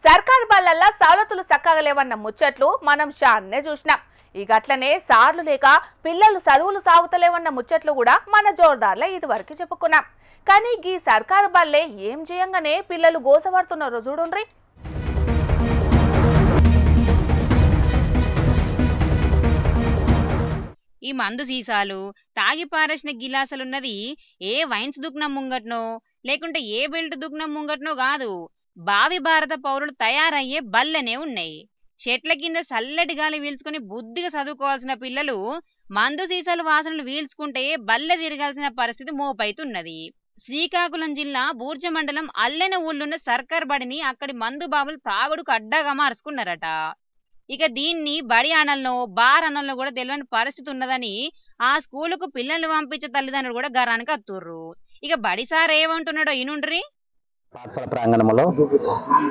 సర్కారు బళ్ళల్లో సవలతులు సక్కగా లేవన్న ముచ్చట్లు మనం షాన్నే చూసినాం. ఈ గట్లనే సార్లు లేక పిల్లలు చదువులు సాగుతలేవన్న ముచ్చట్లు కూడా మన జోర్దార్లే ఇదివరకు చెప్పుకున్నాం. కానీ ఈ సర్కారు బళ్ళే ఏం చేయంగానే పిల్లలు గోసపడుతున్నారో చూడుండ్రి. ఈ మందు సీసాలు తాగి పారేసిన గిలాసులున్నది ఏ వైన్స్ దుకాణం ముంగట్నో లేకుంటే ఏ బెల్ట్ దుకాణం ముంగట్నో కాదు, భావి భారత పౌరులు తయారయ్యే బల్లనే ఉన్నాయి. చెట్ల కింద చల్లటి గాలి వీల్చుకుని బుద్ధిగా చదువుకోవాల్సిన పిల్లలు మందు సీసాలు వాసనలు వీల్చుకుంటే బల్లె తిరగాల్సిన పరిస్థితి మోపైతున్నది. శ్రీకాకుళం జిల్లా బూర్జ మండలం అల్లెన ఊళ్ళున్న సర్కార్ బడిని అక్కడి మందు బాబులు తాగుడుకు అడ్డాగా మార్చుకున్నారట. ఇక దీన్ని బడి అనల్లో బార్ అనల్లో కూడా తెలియని పరిస్థితి ఉన్నదని ఆ స్కూలుకు పిల్లలు పంపించే తల్లిదండ్రులు కూడా గరానికి అత్తుర్రు. ఇక బడి సార్ ఏమంటున్నాడో ఈనుండ్రి. పాఠశాల ప్రాంగణంలో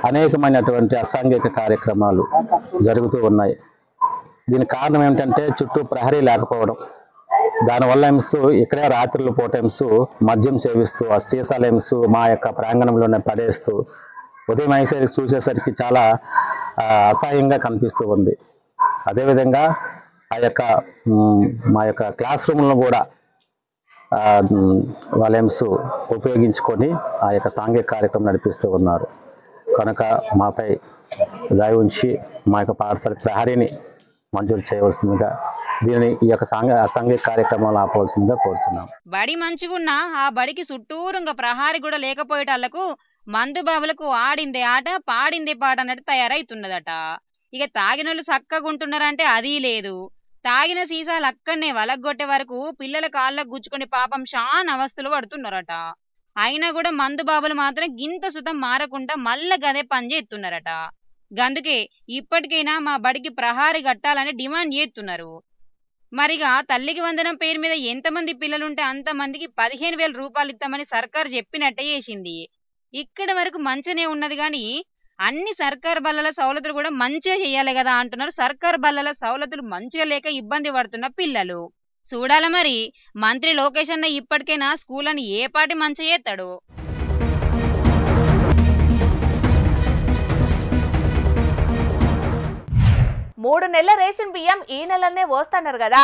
అనేకమైనటువంటి అసాంఘిక కార్యక్రమాలు జరుగుతూ ఉన్నాయి. దీనికి కారణం ఏమిటంటే చుట్టూ ప్రహరీ లేకపోవడం. దానివల్ల ఎమ్స్ ఇక్కడే రాత్రులు పూట ఎమ్స్ మద్యం సేవిస్తూ ఆ సీసాల ఎమ్స్ మా యొక్క ప్రాంగణంలోనే పడేస్తూ ఉదయం అయ్యేసరికి చూసేసరికి చాలా అసహ్యంగా కనిపిస్తూ ఉంది. అదేవిధంగా మా యొక్క క్లాస్ రూమ్లను కూడా వాళ్ళ ఎమ్స్ ఉపయోగించుకొని ఆ యొక్క సాంఘిక కార్యక్రమం నడిపిస్తూ ఉన్నారు. కనుక మాపై దయ ఉంచి మా యొక్క పాఠశాల ప్రహరీని మంజూరు చేయవలసిందిగా, దీనిని ఈ యొక్క అసాంఘిక కార్యక్రమాలు ఆపవలసిందిగా కోరుతున్నాం. బడి మంచిగున్నా ఆ బడికి చుట్టూరుగా ప్రహారీ కూడా లేకపోయేటాళ్లకు మందు బాబులకు ఆడిందే ఆట పాడిందే పాట అన్నట్టు తయారైతున్నదట. ఇక తాగినోళ్ళు చక్కగా ఉంటున్నారంటే అది లేదు. తాగిన సీసాలు అక్కడనే వలగొట్టే వరకు పిల్లల కాళ్ళకు గుచ్చుకొని పాపం షాన్ అవస్థలు పడుతున్నారట. అయినా కూడా మందు బాబులు మాత్రం గింత సుతం మారకుండా మళ్ళా గదే పని చేస్తున్నారట. గందుకే ఇప్పటికైనా మా బడికి ప్రహారీ కట్టాలని డిమాండ్ చేస్తున్నారు. మరిగా తల్లికి వందనం పేరు మీద ఎంతమంది పిల్లలుంటే అంతమందికి 15,000 రూపాయలు ఇస్తామని సర్కారు చెప్పినట్టే చేసింది. ఇక్కడి వరకు మంచినే ఉన్నది కానీ అన్ని సర్కారు బల్లల సౌలతులు కూడా మంచిగా చేయాలి కదా అంటున్నారు. సర్కారు బల్లల సౌలతులు మంచిగా లేక ఇబ్బంది పడుతున్న పిల్లలు. చూడాల మరి మంత్రి లోకేష్ అన్న ఇప్పటికైనా స్కూళ్ళని ఏ పాటి మంచి చేస్తాడు. మూడు నెలల రేషన్ బియ్యం ఈ నెలనే పోస్తున్నారు కదా.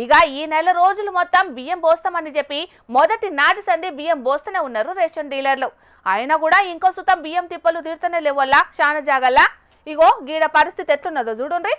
ఇక ఈ నెల రోజులు మొత్తం బియ్యం పోస్తామని చెప్పి మొదటి నాటి సంధి బియ్యం పోస్తూనే ఉన్నారు రేషన్ డీలర్లు. అయినా కూడా ఇంకో సుతం బియ్యం తిప్పలు తీరుతూనే లేవల్ల చాలా జాగల్లా. ఇగో గీడ పరిస్థితి ఎట్లున్నదో చూడండి.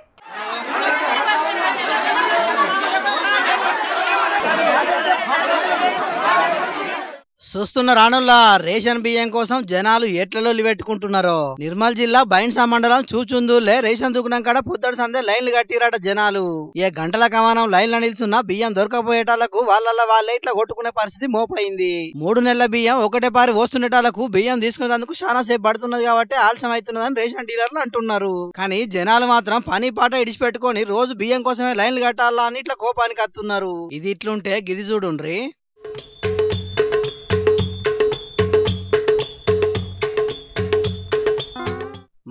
చూస్తున్న రానుల్లా రేషన్ బియ్యం కోసం జనాలు ఎట్లలో పెట్టుకుంటున్నారో. నిర్మల్ జిల్లా బైన్సా మండలం చూచుందులే రేషన్ దుకాణం కాడ పొద్దుడు సందే లైన్లు కట్టిరాట జనాలు. ఏ గంటల కమానం లైన్ల నిల్చున్నా బియ్యం దొరకపోయేటాళ్లకు వాళ్ళే ఇట్లా కొట్టుకునే పరిస్థితి మోపైంది. 3 నెలల బియ్యం ఒకటే పారి వస్తుండేటాళ్లకు బియ్యం తీసుకునేందుకు చాలా సేపు పడుతున్నది కాబట్టి ఆలస్యం అవుతున్నదని రేషన్ డీలర్లు అంటున్నారు. కానీ జనాలు మాత్రం పని పాట ఇడిచిపెట్టుకొని రోజు బియ్యం కోసమే లైన్లు కట్టాలా అని ఇట్లా కోపానికి వస్తున్నారు. ఇది ఇట్లుంటే గిది చూడుండ్రి.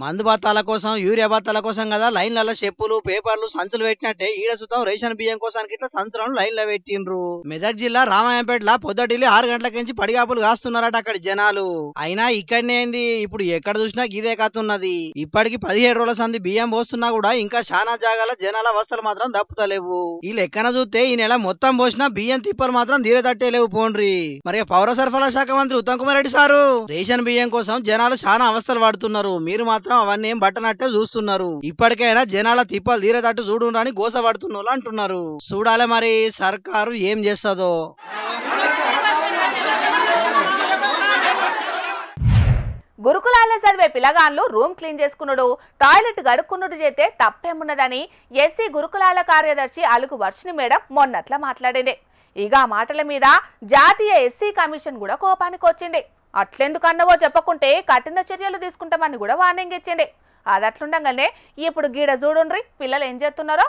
మందు బత్తాల కోసం యూరియా బత్తాల కోసం కదా లైన్లలో చెప్పులు పేపర్లు సంచులు పెట్టినట్టే ఈడ సుతం రేషన్ బియ్యం కోసానికి ఇట్లా సంచులను లైన్లో పెట్టిండ్రు. మెదక్ జిల్లా రామాయంపేటలో పొద్దుటిల్లి 6 గంటలకించి పడిగాపులు కాస్తున్నారట అక్కడి జనాలు. అయినా ఇక్కడనే ఏంది ఇప్పుడు ఎక్కడ చూసినా గిదే కతున్నది. ఇప్పటికి 17 రోజుల సంది బియ్యం పోస్తున్నా కూడా ఇంకా చాలా జాగాల జనాల అవస్థలు మాత్రం దప్పుతలేవు. ఈ లెక్కన చూస్తే ఈ నెల మొత్తం పోసినా బియ్యం తిప్పలు మాత్రం తీరేతట్టే లేవు పోండ్రి. మరి పౌర సరఫరా శాఖ మంత్రి ఉత్తమ్ కుమార్ రెడ్డి సారు రేషన్ బియ్యం కోసం జనాలు చాలా అవస్థలు పడుతున్నారు. మీరు మాత్రం అవన్నీ ఏం బట్టనట్టే చూస్తున్నారు. ఇప్పటికైనా జనాల తిప్పలు తీరేటట్టు చూడుండ్రని గోసపడుతున్నారు అంటున్నారు. చూడాలి మరి సర్కారు ఏం చేస్తుందో. గురుకులాల్లో చదివే పిల్లగాన్లు రూమ్ క్లీన్ చేసుకున్నాడు, టాయిలెట్ గడుక్కున్నట్టు చేస్తే తప్పేమున్నదని ఎస్సీ గురుకులాల కార్యదర్శి అలుగు వర్షిణి మేడం మొన్నట్లా మాట్లాడింది. ఇక ఆ మాటల మీద జాతీయ ఎస్సీ కమిషన్ కూడా కోపానికి వచ్చింది. అట్లెందుకన్నవో చెప్పకుంటే కఠిన చర్యలు తీసుకుంటామని కూడా వార్నింగ్ ఇచ్చింది. అది అట్లుండగానే ఇప్పుడు గీడ చూడుండ్రి పిల్లలు ఏం చేస్తున్నారో.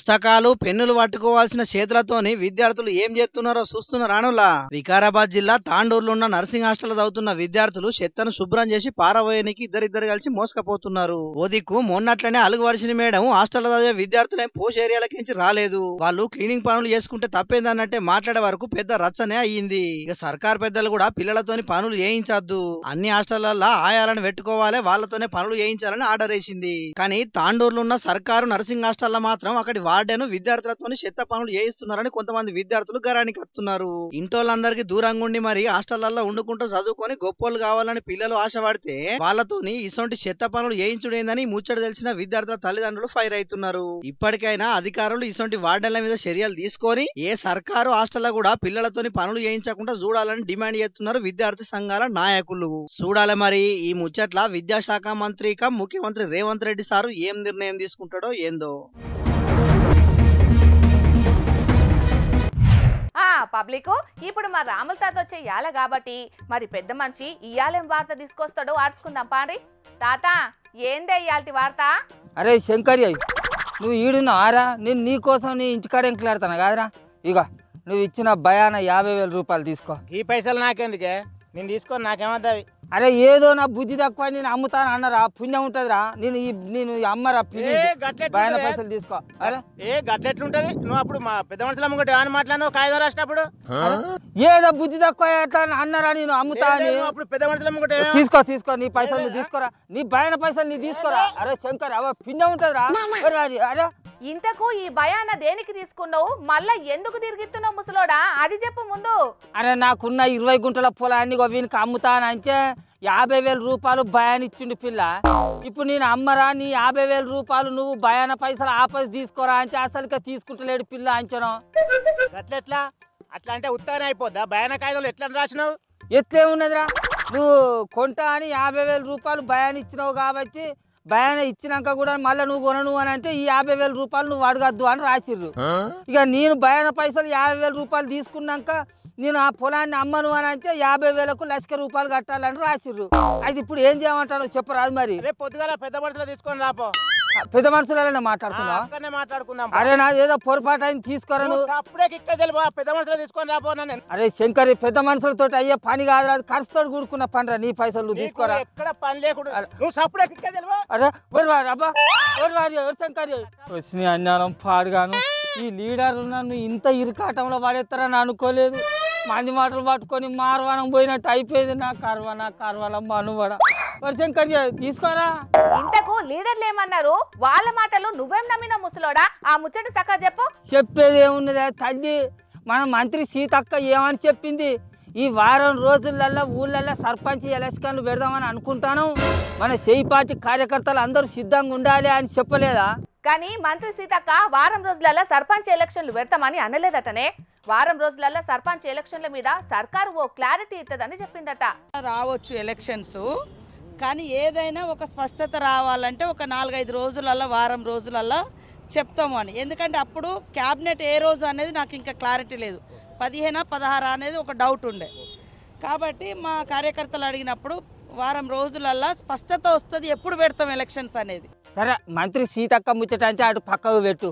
పుస్తకాలు పెన్నులు పట్టుకోవాల్సిన చేతులతోని విద్యార్థులు ఏం చేస్తున్నారో చూస్తున్నారానులా. వికారాబాద్ జిల్లా తాండూరులో ఉన్న నర్సింగ్ హాస్టల్ చదువుతున్న విద్యార్థులు చెత్తను శుభ్రం చేసి పారబోయనికి ఇద్దరిద్దరు కలిసి మోసుకపోతున్నారు. ఓ దిక్కు మొన్నట్లనే అలుగు వర్షిని మేడం హాస్టల్ చదివే విద్యార్థులేం పోష్ ఏరియాలకించి రాలేదు. వాళ్ళు క్లీనింగ్ పనులు చేసుకుంటే తప్పేందన్నట్టే మాట్లాడే వరకు పెద్ద రచ్చనే అయ్యింది. ఇక సర్కార్ పెద్దలు కూడా పిల్లలతోని పనులు చేయించద్దు, అన్ని హాస్టళ్లలో ఆయాలను పెట్టుకోవాలి, వాళ్ళతోనే పనులు చేయించాలని ఆర్డర్ వేసింది. కానీ తాండూరులో ఉన్న సర్కారు నర్సింగ్ హాస్టల్లో మాత్రం అక్కడి వార్డెను విద్యార్థులతోని చెత్త పనులు చేయిస్తున్నారని కొంతమంది విద్యార్థులు గరానికి వస్తున్నారు. ఇంటోళ్ళందరికీ దూరంగా ఉండి మరి హాస్టళ్లలో వండుకుంటూ చదువుకొని గొప్పోళ్ళు కావాలని పిల్లలు ఆశపడితే వాళ్ళతోని ఇసొంటి చెత్త పనులు చేయించుడేందని ముచ్చట తెలిసిన విద్యార్థుల తల్లిదండ్రులు ఫైర్ అవుతున్నారు. ఇప్పటికైనా అధికారులు ఇసొంటి వార్డెన్ల మీద చర్యలు తీసుకొని ఏ సర్కారు హాస్టల్లో కూడా పిల్లలతోని పనులు చేయించకుండా చూడాలని డిమాండ్ చేస్తున్నారు విద్యార్థి సంఘాల నాయకులు. చూడాలి మరి ఈ ముచ్చట్ల విద్యాశాఖ మంత్రి ముఖ్యమంత్రి రేవంత్ రెడ్డి సారు ఏం నిర్ణయం తీసుకుంటాడో ఏందో. పబ్లిక్ ఇప్పుడు మా రాముల తాత వచ్చే ఇయాల కాబట్టి మరి పెద్ద మనిషి ఇయాలేం వార్త తీసుకొస్తాడో ఆర్చుకుందాం పాండి. తాత ఏందే ఇయాల్టి వార్త? అరే శంకరి, నువ్వు ఈడున్నావారా? నేను నీకోసం నీ ఇంటికాడ ఎంకలాడుతాను కాదురా. ఇక నువ్వు ఇచ్చిన భయాన 50,000 రూపాయలు తీసుకో. ఈ పైసలు నాకెందుకే? నేను తీసుకొని నాకేమవుతావి? అరే ఏదో నా బుద్ధి తక్కువ నేను అమ్ముతాను అన్నరా, పుణ్యం ఉంటదిరా. నేను అమ్మరా భయాన పైసలు తీసుకో. అరే గట్లెట్లుంటది? నువ్వు అప్పుడు మా పెద్ద మనుషులు అమ్ముకుంటే ఏమని మాట్లాడినావు కాగితం రాసినప్పుడు? ఏదో బుద్ధి తక్కువ అన్నరా, నేను అమ్ముతా అని. అప్పుడు పెద్ద మనుషులు అమ్ముకుంటే తీసుకో నీ పైసలు నువ్వు తీసుకోరా, నీ భయాన పైసలు నీ తీసుకోరా. అరే శంకర్ అవ పుణ్యం ఉంటదిరా. అరే ఇంతకు ఈ భయాన దేనికి తీసుకున్నావు? మళ్ళా ఎందుకు తిరిగిస్తున్నావు ముసలోడా? అది చెప్పు ముందు. అరే నాకున్న 20 గుంటల పొలాన్ని వీనికి అమ్ముతానంటే 50,000 రూపాయలు భయాన్ని ఇచ్చిండు పిల్ల. ఇప్పుడు నేను అమ్మరా, నీ 50,000 రూపాయలు నువ్వు భయాన పైసలు ఆపసి తీసుకోరా అంటే అసలుగా తీసుకుంటలేడు పిల్ల అంచనా. అట్లా అట్లా అంటే ఉత్తానే అయిపోద్దా? భయాన కాగితాలు ఎట్లా రాసినావు? ఎట్లే ఉన్నదిరా, నువ్వు కొంటా అని 50,000 రూపాయలు భయాన్ని ఇచ్చినావు కాబట్టి భయాన ఇచ్చినాక కూడా మళ్ళీ నువ్వు కొనను అని అంటే ఈ 50,000 రూపాయలు నువ్వు అడగద్దు అని రాసిర్రు. ఇక నేను భయాన పైసలు 50,000 రూపాయలు తీసుకున్నాక నేను ఆ పొలాన్ని అమ్మను అని అంటే 50,000కు 1,00,000 రూపాయలు కట్టాలని రాసిర్రు. అయితే ఇప్పుడు ఏం చేయమంటారో చెప్పరాదు మరి. పొద్దుగాల పెద్ద మనుషులు తీసుకొని రాపో. పెద్ద మనుషులనే మాట్లాడుకుందాం. అరే నా ఏదో పొరపాటు అయింది తీసుకోరా నువ్వు. పెద్ద మనుషులు తీసుకొని రాపో. అరే శంకర్, పెద్ద మనుషులతో అయ్యే పని కాదు, అది ఖర్చుతో కూడుకున్న పనిరా. నీ పైసలు నువ్వు తీసుకోరా. ఎక్కడ పని లేకుండా నువ్వు సప్పుడే అరే అబ్బా శంకర్ వచ్చిన అన్నారం పాడుగాను. ఈ లీడర్లు నన్ను ఇంత ఇరుకాటంలో పడేస్తారని అనుకోలేదు. మంది మాటలు పట్టుకొని మార్వానం పోయినట్టు అయిపోయింది. నా కర్వాల మనుబడ. శంకర్ తీసుకోరా. ఇంతకు లీడర్లు ఏమన్నారు? వాళ్ళ మాటలు నువ్వేం నమ్మినా ముసలోడా? ఆ ముచ్చట సక్క చెప్పు. చెప్పేది ఏమున్నదా తల్లి, మన మంత్రి సీతక్క ఏమని చెప్పింది? ఈ వారం రోజులల్లో ఊళ్ళల్లో సర్పంచ్ ఎలక్షన్లు పెడదామని అనుకుంటాను, మన చేయి పార్టీ కార్యకర్తలు అందరూ సిద్ధంగా ఉండాలి అని చెప్పలేదా? కానీ మంత్రి సీతక్క వారం రోజులలో సర్పంచ్ ఎలక్షన్లు పెడతామని అనలేదటనే. వారం రోజులలో సర్పంచ్ ఎలక్షన్ల మీద సర్కారు ఓ క్లారిటీ ఇస్తుందని చెప్పిందట. రావచ్చు ఎలక్షన్స్, కానీ ఏదైనా ఒక స్పష్టత రావాలంటే ఒక 4-5 రోజులల్లో, వారం రోజులల్లో చెప్తాము అని. ఎందుకంటే అప్పుడు క్యాబినెట్ ఏ రోజు అనేది నాకు ఇంకా క్లారిటీ లేదు. 15-16 అనేది ఒక డౌట్ ఉండే. కాబట్టి మా కార్యకర్తలు అడిగినప్పుడు వారం రోజులల్లో స్పష్టత వస్తుంది ఎప్పుడు పెడతాం ఎలక్షన్స్ అనేది. సరే మంత్రి సీతక్క ముచ్చట అంటే అటు పక్కకు పెట్టు.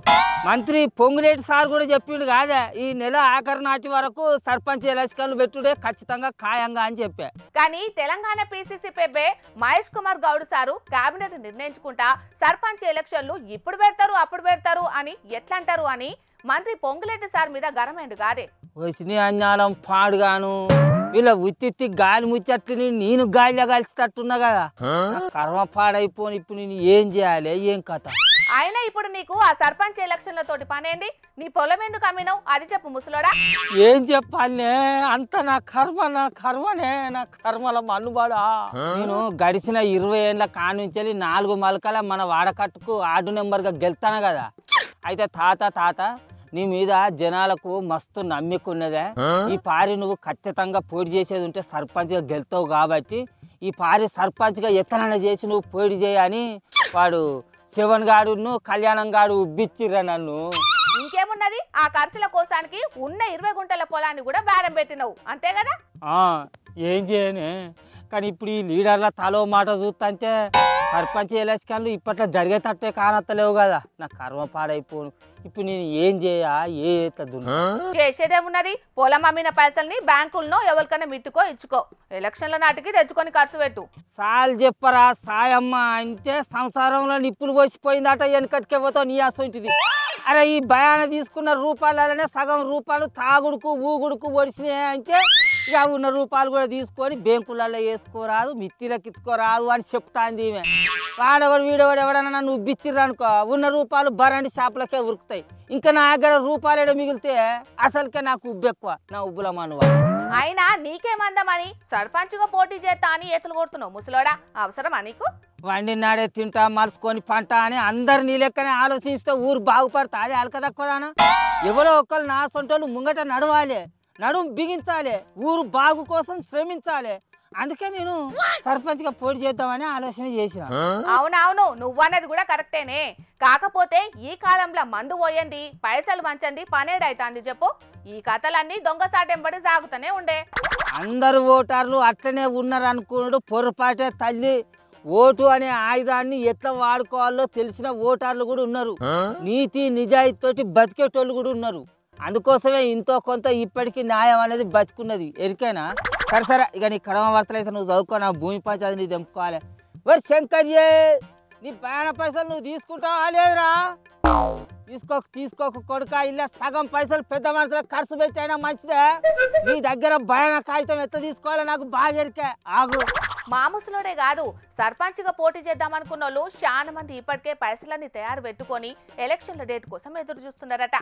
మంత్రి పొంగులేటి సార్ కూడా చెప్పిండు కాదా, ఈ నెల ఆఖరి నాటి వరకు సర్పంచ్ ఎలక్షన్లు పెట్టుడే ఖచ్చితంగా ఖాయంగా అని చెప్పా. కానీ తెలంగాణ పిసిసి పెబ్బే మహేష్ కుమార్ గౌడ్ సారు కేబినెట్ నిర్ణయించుకుంటా సర్పంచ్ ఎలక్షన్లు ఇప్పుడు పెడతారు అప్పుడు పెడతారు అని ఎట్లంటారు అని మంత్రి పొంగులేటి సార్ మీద గరమైండు కాదే. వచ్చిన అన్నాలం పాడుగాను. వీళ్ళ ఉత్తి గాలి ముచ్చట్ని నేను గాలిలో కలిసినట్టున్నా కదా, కర్మ పాడైపోని. ఇప్పుడు నేను ఏం చేయాలి, ఏం కథ? అయినా ఇప్పుడు నీకు ఆ సర్పంచ్ ఎలక్షన్లతోటి పనేంది? నీ పొలం ఎందుకు అమ్మినావు అది చెప్పు ముసలోడా. ఏం చెప్పాలనే, అంత నా కర్మనే నా కర్మల మన్నుబాడా. నేను గడిచిన 20 ఏళ్ళ కానుంచి 4 మలకల మన వాడకట్టుకు ఆర్డు నెంబర్గా గెలుతాను కదా. అయితే తాత నీ మీద జనాలకు మస్తు నమ్మికున్నదే. ఈ పారి నువ్వు ఖచ్చితంగా పోటీ చేసేది ఉంటే సర్పంచ్గా గెలుతావు కాబట్టి ఈ పారి సర్పంచ్గా ఎత్తనైనా చేసి నువ్వు పోటీ చేయని వాడు శివన్ గాడును కళ్యాణం గాడు ఉబ్బిచ్చిర్రా నన్ను. ఇంకేమున్నది, ఆ ఖర్చుల కోసానికి ఉన్న 20 గుంటల పొలాన్ని కూడా బేరం పెట్టినవు అంతే కదా. ఏం చేయనే, కానీ ఇప్పుడు ఈ లీడర్ల తలో మాట చూస్తుంటే సర్పంచ్ ఎలక్షన్లు ఇప్పట్లో జరిగేటట్టే కానత్తలేవు కదా. నా కర్మ పాడైపోను. ఇప్పుడు నేను ఏం చేయ చేసేదేమున్నది? పొలం అమ్మిన పైసల్ని బ్యాంకుల్లో ఎవరికైనా మిత్తుకో ఇచ్చుకో. ఎలక్షన్ల నాటికి తెచ్చుకొని ఖర్చు పెట్టు. సాల్ చెప్పరా సాయమ్మ అంటే సంసారంలో నిప్పులు పోసిపోయిందట. వెనకటికే పోతావు నీ అసొంటిది. అరే ఈ భయాన తీసుకున్న రూపాయలనే సగం రూపాయలు తాగుడుకు ఊగుడుకు ఒడిసినాయి అంటే ఇక ఉన్న రూపాయలు కూడా తీసుకొని బ్యాంకులలో వేసుకోరాదు, మిత్తిలకు ఇచ్చుకోరాదు అని చెప్తాంది ఈమె. వాడెవడు వీడెవడు ఎవడన్నా నన్ను ఉబ్బిచ్చిర్రు అనుకో, ఉన్న రూపాయలు బరండి షాపులకే ఉరుకుతాయి. ఇంకా నా దగ్గర రూపాయలు ఏడ మిగిలితే అసలుకే నాకు ఉబ్బెక్కువ, నా ఉబ్బుల మనువ. అయినా నీకేమందమని సర్పంచ్గా పోటీ చేస్తా అని ఏతులు కొడుతున్నావు ముసలోడా? అవసరమా నీకు? వండినాడే తింటా మలుచుకొని పంట అని అందరు నీ లెక్కనే ఆలోచిస్తే ఊరు బాగుపడతా. అది అలక తక్కువదానా? ఎవరో ఒకళ్ళు నా సొంటోళ్ళు ముంగట నడవాలి, నడుము బిగించాలి, ఊరు బాగు కోసం శ్రమించాలి. అందుకే నేను సర్పంచ్గా పోటీ చేద్దామని ఆలోచన చేసిన. అవునవును, నువ్వన్నది కూడా కరెక్టేనే. కాకపోతే ఈ కాలంలో మందు పోయండి, పైసలు మంచండి, పనేడైతాంది చెప్పు. ఈ కథలన్నీ దొంగసాటెంబడి సాగుతూనే ఉండే. అందరు ఓటర్లు అట్లనే ఉన్నారు అనుకున్నాడు పొరపాటే తల్లి. ఓటు అనే ఆయుధాన్ని ఎట్లా వాడుకోవాలో తెలిసిన ఓటర్లు కూడా ఉన్నారు. నీతి నిజాయితీతోటి బతికేటోళ్ళు కూడా ఉన్నారు. అందుకోసమే ఇంతో కొంత ఇప్పటికీ న్యాయం అనేది బతుకున్నది. ఎరికైనా సరే సరే ఇక నీ కడమ వార్తలు అయితే నువ్వు చదువుకో, నా భూమి పంచాయతీ నీకు తెంపుకోవాలి. మరి శంకర్యే నీ ప్రయాణ పైసలు నువ్వు తీసుకుంటావా లేదురా? తీసుకోక కొడుక. ఇలా సగం పైసలు పెద్ద మనుషులకు ఖర్చు పెట్టైనా మంచిదే. నీ దగ్గర భయాన కాగితం ఎట్లా తీసుకోవాలో నాకు బాగా ఎరికే. ఆగు. మా ముసలోడే కాదు, సర్పంచ్గా పోటీ చేద్దాం అనుకున్న వాళ్ళు చాలా మంది ఇప్పటికే పైసలన్నీ తయారు పెట్టుకొని ఎలక్షన్ల డేట్ కోసం ఎదురు చూస్తున్నారట.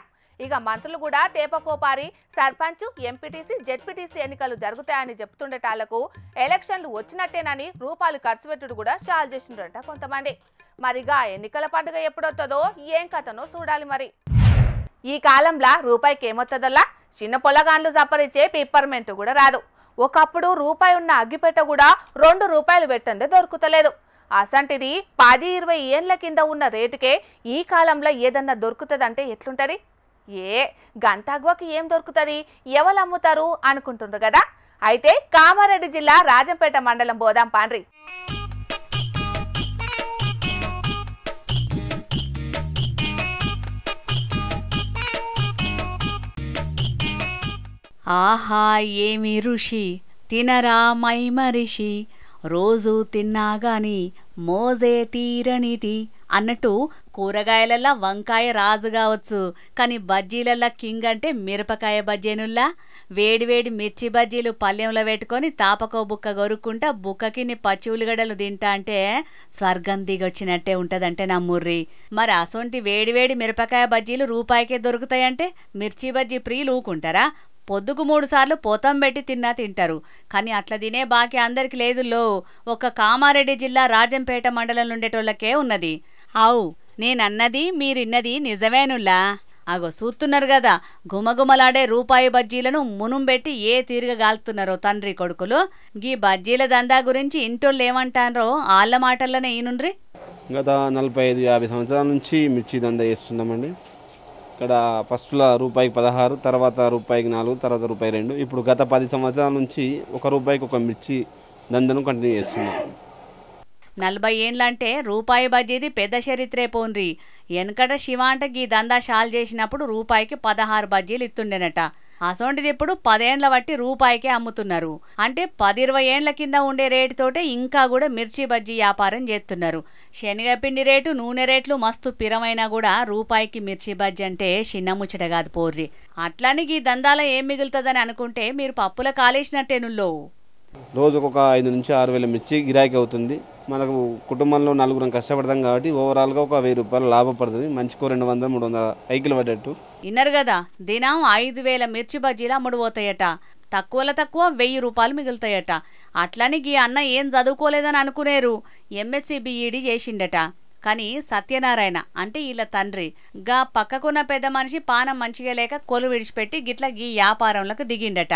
ఇక మంత్రులు కూడా తేపకోపారి సర్పంచ్, ఎంపీటీసీ, జెడ్పీటీసీ ఎన్నికలు జరుగుతాయని చెప్తుండేటాళ్లకు ఎలక్షన్లు వచ్చినట్టేనని రూపాయలు ఖర్చు పెట్టుడు కూడా చాలు చేసిండ్రట కొంతమంది. మరిగా ఎన్నికల పండుగ ఎప్పుడొస్తుందో ఏం కథనో చూడాలి. మరి ఈ కాలంలో రూపాయికి ఏమొస్తుందల్లా? చిన్న పొలగాన్లు సపరిచ్చే పిప్పర్మెంట్ కూడా రాదు. ఒకప్పుడు రూపాయి ఉన్న అగ్గిపెట్ట కూడా 2 రూపాయలు పెట్టందే దొరుకుతలేదు. అసంటిది 10-20 ఏళ్ల కింద ఉన్న రేటుకే ఈ కాలంలో ఏదన్నా దొరుకుతుందంటే ఎట్లుంటది? గంటాగ్వకి ఏం దొరుకుతుంది, ఎవరు అమ్ముతారు అనుకుంటుండ్రు కదా. అయితే కామారెడ్డి జిల్లా రాజంపేట మండలం బోదాం పాండ్రి. ఆహా ఏమి రుషి, తినరా మైమరిషి, రోజు తిన్నాగాని మోజే తీరనిది అన్నట్టు కూరగాయలల్లా వంకాయ రాజు కావచ్చు, కానీ బజ్జీలల్లా కింగ్ అంటే మిరపకాయ బజ్జీనుల్లా. వేడివేడి మిర్చి బజ్జీలు పల్లెంలో పెట్టుకొని తాపకో బుక్క గొరుక్కుంటా బుక్కకిన్ని పచ్చి ఉల్లిగడ్డలు తింటా అంటే స్వర్గం దిగొచ్చినట్టే ఉంటదంటే నమ్ముర్రి. మరి అసొంటి వేడివేడి మిరపకాయ బజ్జీలు రూపాయికే దొరుకుతాయంటే మిర్చి బజ్జీ ప్రియులు ఊకుంటారా? పొద్దుకు 3 సార్లు పోతం పెట్టి తిన్నా తింటారు, కానీ అట్లా తినే బాకీ అందరికి లేదులో. ఒక కామారెడ్డి జిల్లా రాజంపేట మండలం నుండేటోళ్ళకే ఉన్నది. అవు నేనన్నది మీరిన్నది నిజమేనుల్లా. అగో చూస్తున్నారు కదా, గుమగుమలాడే రూపాయి బజ్జీలను మునుంబెట్టి ఏ తీరుగా గాలుతున్నారో తండ్రి కొడుకులు. గీ బజ్జీల దందా గురించి ఇంటోళ్ళు ఏమంటారో ఆళ్ళ మాటల్లోనే ఈనుండ్రి. గత 45-50 సంవత్సరాల నుంచి మిర్చి దందా చేస్తున్నామండి. ఇక్కడ ఫస్ట్లో రూపాయికి 16, తర్వాత రూపాయికి 4, తర్వాత రూపాయి 2. ఇప్పుడు గత 10 సంవత్సరాల నుంచి 1 రూపాయికి 1 మిర్చి దందను కంటిన్యూ చేస్తున్నాం. 40 ఏండ్లంటే రూపాయి బజ్జీది పెద్ద చరిత్రే పోన్రి. వెనకట శివాంట గీ దందా షాల్ చేసినప్పుడు రూపాయికి 16 బజ్జీలు ఇస్తుండేనట. అసోంటిది ఇప్పుడు 10 ఏండ్ల బట్టి రూపాయికే అమ్ముతున్నారు. అంటే 10-20 ఏండ్ల కింద ఉండే రేటుతోటే ఇంకా కూడా మిర్చి బజ్జీ వ్యాపారం చేస్తున్నారు. శనగపిండి రేటు, నూనె రేట్లు మస్తు పిరమైనా కూడా రూపాయికి మిర్చి బజ్జీ అంటే చిన్న ముచ్చట కాదు పోర్రి. అట్లని ఈ దందాలో ఏం మిగులుతుందని అనుకుంటే మీరు పప్పుల కాలేసినట్టేనుల్లో. రోజుకు 5 నుంచి 6 వేల మిర్చి గిరాకీ అవుతుంది. మనకు కుటుంబంలో 4 కష్టపడతాం కాబట్టి ఓవరాల్గా 1000 రూపాయలు లాభపడుతుంది. మంచికో 200-300 పైకిలు పడ్డట్టు. విన్నారు కదా, దినం 5000 మిర్చి బజ్జీలు అమ్ముడుపోతాయట. తక్కువలో తక్కువ 1000 రూపాయలు మిగులుతాయట. అట్లని గీ అన్న ఏం చదువుకోలేదని అనుకునేరు. MSc BEd చేసిండట. కానీ సత్యనారాయణ అంటే వీళ్ళ తండ్రి గా పక్కకున్న పెద్ద మనిషి పానం మంచిగా లేక కొలు విడిచిపెట్టి గిట్ల గీ వ్యాపారంలోకి దిగిండట.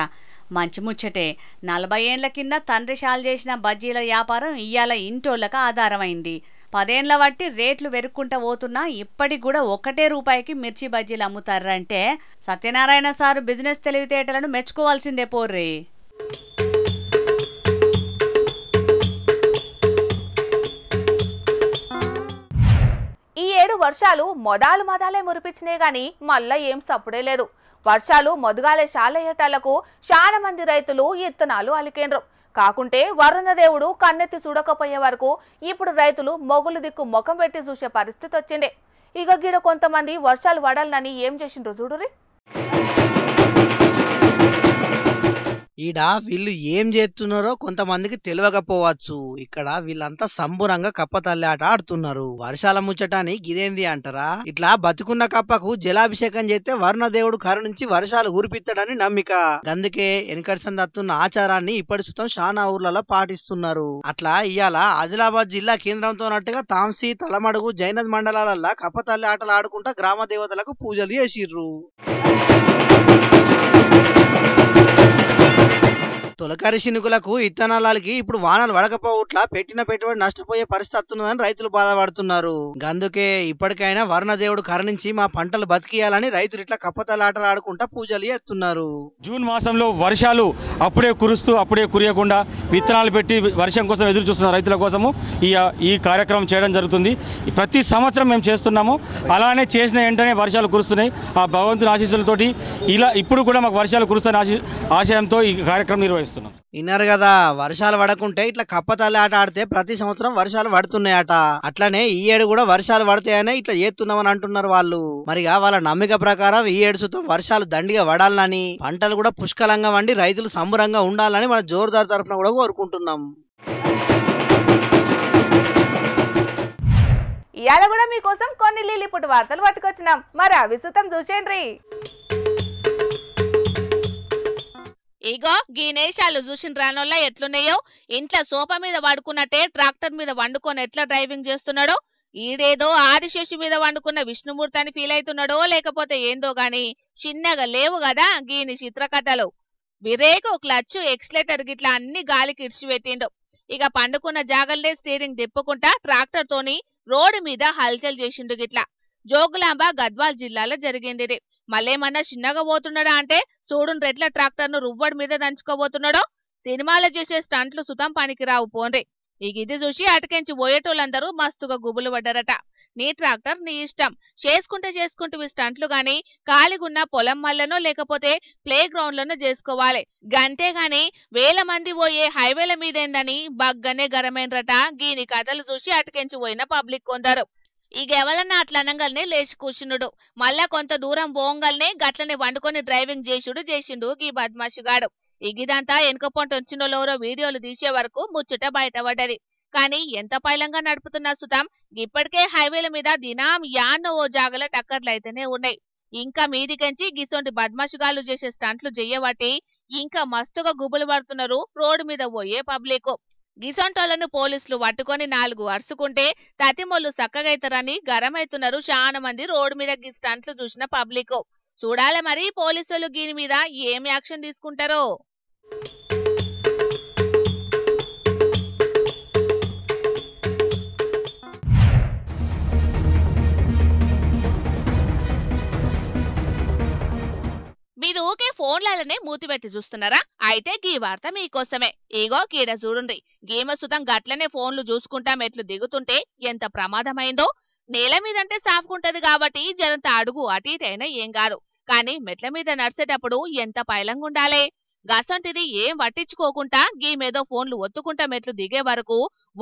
మంచి ముచ్చటే. 40 ఏండ్ల కింద తండ్రి షాల్ చేసిన బజ్జీల వ్యాపారం ఇయ్యాల ఇంటోళ్ళకు ఆధారమైంది. 10 ఏండ్ల బట్టి రేట్లు వెరుక్కుంటా పోతున్నా ఇప్పటికి కూడా 1 రూపాయికి మిర్చి బజ్జీలు అమ్ముతారంటే సత్యనారాయణ సారు బిజినెస్ తెలివితేటలను మెచ్చుకోవాల్సిందే పోర్రి. వర్షాలు మొదాలే మురిపించినాయి గాని మళ్ళా ఏం సప్పుడే లేదు. వర్షాలు మొదగాలే శాలయ్యేటాలకు చాలా మంది రైతులు ఇత్తనాలు అలికేండ్రు. కాకుంటే వరుణదేవుడు కన్నెత్తి చూడకపోయే వరకు ఇప్పుడు రైతులు మొగులు దిక్కు ముఖం పెట్టి చూసే పరిస్థితి వచ్చింది. ఇక గిడ కొంతమంది వర్షాలు పడాలని ఏం చేసిండ్రు చూడురి. ఈడ వీళ్ళు ఏం చేస్తున్నారో కొంతమందికి తెలియకపోవచ్చు. ఇక్కడ వీళ్ళంతా సంబురంగా కప్పతల్లి ఆట ఆడుతున్నారు. వర్షాల ముచ్చటాని గిదేంది అంటారా? ఇట్లా బతుకున్న కప్పకు జలాభిషేకం చేస్తే వరుణదేవుడు కరుణించి వర్షాలు ఊరిపిస్తాడని నమ్మిక. అందుకే వెనకటి సందత్తున్న ఆచారాన్ని ఇప్పటి సుతం శానా ఊర్లలో పాటిస్తున్నారు. అట్లా ఇయాల ఆదిలాబాద్ జిల్లా కేంద్రంతో నట్టుగా తాంసీ, తలమడుగు, జైనద్ మండలాలల్లా కప్పతల్లి ఆటలు ఆడుకుంటా గ్రామ దేవతలకు పూజలు చేసిర్రు. తొలకరి శినుకులకు ఇత్తనాలకి ఇప్పుడు వానలు పడకపోవట్లా పెట్టిన పెట్టుబడి నష్టపోయే పరిస్థితి వస్తున్నదని రైతులు బాధపడుతున్నారు. అందుకే ఇప్పటికైనా వరుణదేవుడు కరుణించి మా పంటలు బతికియాలని రైతులు ఇట్లా కప్పతలాటలు ఆడుకుంటా పూజలు చేస్తున్నారు. జూన్ మాసంలో వర్షాలు అప్పుడే కురుస్తూ అప్పుడే కురియకుండా విత్తనాలు పెట్టి వర్షం కోసం ఎదురు చూస్తున్న రైతుల కోసము ఈ కార్యక్రమం చేయడం జరుగుతుంది. ప్రతి సంవత్సరం మేము చేస్తున్నాము. అలానే చేసిన వెంటనే వర్షాలు కురుస్తున్నాయి. ఆ భగవంతుని ఆశీస్సులతోటి ఇలా ఇప్పుడు కూడా మాకు వర్షాలు కురుస్తున్న ఆశయంతో ఈ కార్యక్రమం నిర్వహిస్తున్నాం. విన్నారు కదా, వర్షాలు పడకుంటే ఇట్లా కప్పతల్లి ఆట ఆడితే ప్రతి సంవత్సరం వర్షాలు పడుతున్నాయట. అట్లనే ఈ ఏడు కూడా వర్షాలు పడతాయనే ఇట్లా చేస్తున్నామని అంటున్నారు వాళ్ళు. మరిగా వాళ్ళ నమ్మిక ప్రకారం ఈ ఏడు సుతం వర్షాలు దండిగా పడాలని, పంటలు కూడా పుష్కలంగా వండి రైతులు సంబరంగా ఉండాలని మన జోరుదారు తరఫున కూడా కోరుకుంటున్నాం. ఇవాళ కూడా మీకోసం కొన్ని లీలిపుట్టు వార్తలు పట్టుకొచ్చినాం. మరి అవి సుతం చూసేయండి. ఇగో గీ నేషాలు చూసిన రానోళ్ళ ఎట్లున్నాయో, ఇంట్లో సోఫా మీద పడుకున్నట్టే ట్రాక్టర్ మీద వండుకొని ఎట్లా డ్రైవింగ్ చేస్తున్నాడో, ఈడేదో ఆదిశేషి మీద వండుకున్న విష్ణుమూర్తి అని ఫీల్ అవుతున్నాడో లేకపోతే ఏందో గాని చిన్నగా లేవు కదా గీని చిత్రకథలు. బ్రేకు, క్లచ్, ఎక్స్లేటర్ గిట్లా అన్ని గాలికి ఇడిచిపెట్టిండు. ఇక పండుకున్న జాగల్లే స్టీరింగ్ తిప్పుకుంటా ట్రాక్టర్ తోని రోడ్డు మీద హల్చల్ చేసిండు గిట్లా. జోగులాంబ, గద్వాల్ జిల్లాలో జరిగింది ఇది. మళ్ళేమన్నా చిన్నగా పోతున్నాడా అంటే చూడుండ్రు ఎట్లా ట్రాక్టర్ ను రువ్వడి మీద దంచుకోబోతున్నాడో. సినిమాలో చేసే స్టంట్లు సుతం పనికిరావు పోన్రి. ఇక ఇది చూసి అటకెంచి పోయేటోళ్ళందరూ మస్తుగా గుబులు పడ్డారట. నీ ట్రాక్టర్ నీ ఇష్టం, చేసుకుంటూ స్టంట్లు గాని ఖాళీగున్న పొలం మల్లనో లేకపోతే ప్లే గ్రౌండ్ లోనో చేసుకోవాలి. గంతేగాని వేల మంది పోయే హైవేల మీదేందని బగ్గనే గరమైనరట. గీని కథలు చూసి అటకెంచి పోయిన పబ్లిక్ కొందరు. ఇక ఎవరన్నా అట్లా అనగానే లేచి కూర్చున్నాడు. మళ్ళా కొంత దూరం పోంగల్నే గట్లనే వండుకొని డ్రైవింగ్ చేసిండు గీ బద్మాషిగాడు. ఇగిదంతా వెనుకపోంట వచ్చినోళ్ళెవరో వీడియోలు తీసే వరకు ముచ్చట బయటపడ్డది. కానీ ఎంత పైలంగా నడుపుతున్నా సుతం ఇప్పటికే హైవేల మీద దినాం యాన్న ఓ జాగల టక్కర్లు అయితేనే ఉన్నాయి. ఇంకా మీదికెంచి గిసొంటి బద్మాషిగాళ్ళు చేసే స్టంట్లు చెయ్యబట్టి ఇంకా మస్తుగా గుబులు పడుతున్నారు రోడ్డు మీద పోయే పబ్లిక్. గిసొంటోళ్లను పోలీసులు పట్టుకొని 4 అరుసుకుంటే తతిమొల్లు సక్కగైతారని గరమైతున్నారు చాలా మంది రోడ్డు మీద గీ స్టంట్లు చూసిన పబ్లిక్. చూడాలి మరి పోలీసులు దీని మీద ఏం యాక్షన్ తీసుకుంటారో. మీరు ఊకే ఫోన్లనే మూతిపెట్టి చూస్తున్నారా? అయితే గీ వార్త మీకోసమే. ఏగో కీడ చూడుండ్రి. గీమసుతం గట్లనే ఫోన్లు చూసుకుంటా మెట్లు దిగుతుంటే ఎంత ప్రమాదమైందో. నేల మీదంటే సాఫ్కుంటది కాబట్టి జనంత అడుగు అటు ఇటైనా ఏం కాదు. కానీ మెట్ల మీద నడిచేటప్పుడు ఎంత పైలంగుండాలే. గసంటిది ఏం పట్టించుకోకుండా గీమేదో ఫోన్లు ఒత్తుకుంటా మెట్లు దిగే వరకు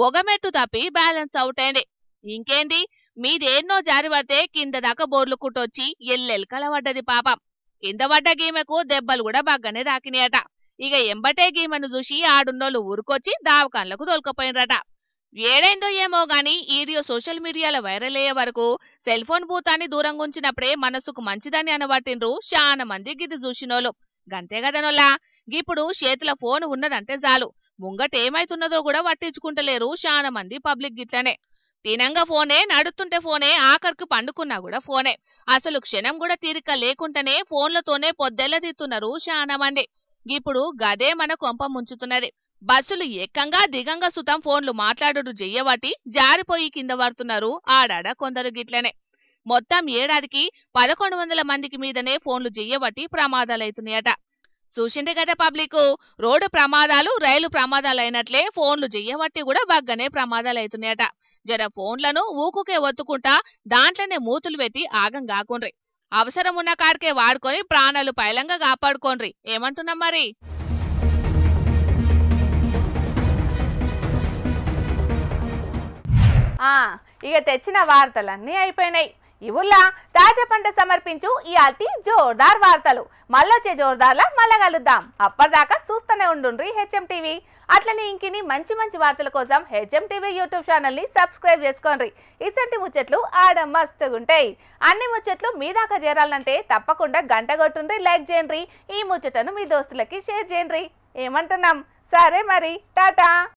ఒక మెట్టు తప్పి బ్యాలెన్స్ అవుట్ అయింది. ఇంకేంది, మీదేన్నో జారి పడితే కింద దాకా బోర్లు కుట్టొచ్చి ఎల్లెల్కల పడ్డది పాపం. కింద పడ్డ గీమెకు దెబ్బలు కూడా బాగానే తాకినాయట. ఇక ఎంబటే గీమెను చూసి ఆడున్నోళ్ళు ఊరుకొచ్చి దావకాన్లకు తోలుకపోయినరట. ఏడైందో ఏమో గాని ఈడియో సోషల్ మీడియాలో వైరల్ అయ్యే వరకు సెల్ ఫోన్ భూతాన్ని దూరంగా ఉంచినప్పుడే మనసుకు మంచిదని అనబట్టిండ్రు చాలా మంది గిది చూసినోళ్ళు. గంతే కదనోళ్ళా, ఇప్పుడు చేతిలో ఫోన్ ఉన్నదంటే చాలు ముంగటేమైతున్నదో కూడా పట్టించుకుంటలేరు చాలా మంది పబ్లిక్ గిట్లనే. తినంగా ఫోనే, నడుస్తుంటే ఫోనే, ఆఖరికి పండుకున్నా కూడా ఫోనే. అసలు క్షణం కూడా తీరిక లేకుండానే ఫోన్లతోనే పొద్దెల్ల తీస్తున్నారు చాలా మంది. ఇప్పుడు గదే మన కొంప ముంచుతున్నది. బస్సులు ఏకంగా దిగంగా సుతం ఫోన్లు మాట్లాడుడు చెయ్యబట్టి జారిపోయి కింద పడుతున్నారు ఆడాడ కొందరు గిట్లనే. మొత్తం ఏడాదికి 1100 మందికి మీదనే ఫోన్లు చెయ్యబట్టి ప్రమాదాలైతున్నాయట. చూసిండే కదా పబ్లిక్, రోడ్డు ప్రమాదాలు రైలు ప్రమాదాలు అయినట్లే ఫోన్లు చెయ్యబట్టి కూడా బాగానే ప్రమాదాలైతున్నాయట. జర ఫోన్లను ఊకుకే ఒత్తుకుంటా దాంట్లోనే మూతులు పెట్టి ఆగం కాకుండ్రి. అవసరం ఉన్న కాడికే వాడుకొని ప్రాణాలు పైలంగా కాపాడుకోండ్రి. ఏమంటున్నాం మరి? ఇక తెచ్చిన వార్తలన్నీ అయిపోయినాయి. ఇవుల్లా తాజా పంట సమర్పించు ఈ అతి జోర్దార్ వార్తలు. మళ్ళొచ్చే జోర్దార్లా మళ్ళా కలుద్దాం. అప్పటిదాకా చూస్తూనే ఉండుండ్రి హెచ్ఎం టీవీ. అట్లనే ఇంకిని మంచి మంచి వార్తల కోసం హెచ్ఎం టీవీ యూట్యూబ్ ఛానల్ని సబ్స్క్రైబ్ చేసుకోండి. ఇసంటి ముచ్చట్లు ఆడ మస్తుగుంటాయి. అన్ని ముచ్చట్లు మీ దాకా చేరాలంటే తప్పకుండా గంట కొట్టుండ్రి, లైక్ చేయండి. ఈ ముచ్చటను మీ దోస్తులకి షేర్ చేయండి. ఏమంటున్నాం? సరే మరి, టాటా.